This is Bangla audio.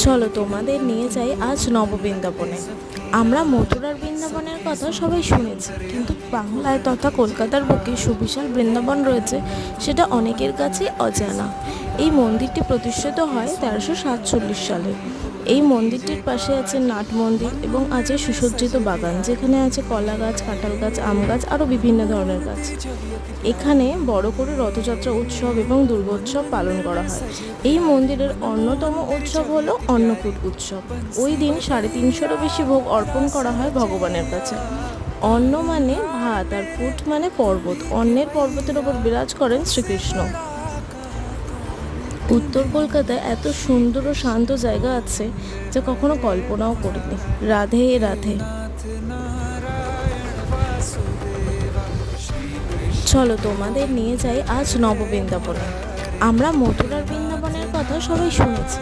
চলো তোমাদের নিয়ে যাই আজ নববৃন্দাবনে। আমরা মথুরার বৃন্দাবনের কথা সবাই শুনেছি, কিন্তু বাংলায় তথা কলকাতার বুকে সুবিশাল বৃন্দাবন রয়েছে সেটা অনেকের কাছে অজানা। এই মন্দিরটি প্রতিষ্ঠিত হয় 1347 সালে। এই মন্দিরটির পাশে আছে নাট মন্দির এবং আছে সুসজ্জিত বাগান, যেখানে আছে কলা গাছ, কাঁঠাল গাছ, আম গাছ, আরও বিভিন্ন ধরনের গাছ। এখানে বড় করে রথযাত্রা উৎসব এবং দুর্গোৎসব পালন করা হয়। এই মন্দিরের অন্যতম উৎসব হলো অন্নকূট উৎসব। ওই দিন 350-রও বেশি ভোগ অর্পণ করা হয় ভগবানের কাছে। অন্ন মানে ভাত আর কূট মানে পর্বত। অন্নের পর্বতের ওপর বিরাজ করেন শ্রীকৃষ্ণ। উত্তর কলকাতায় এত সুন্দর ও শান্ত জায়গা আছে যা কখনো কল্পনাও করিনি। রাধে রাধে। চলো তোমাদের নিয়ে যাই আজ নববৃন্দাবনে। আমরা মথুরার বৃন্দাবনের কথা সবাই শুনেছি,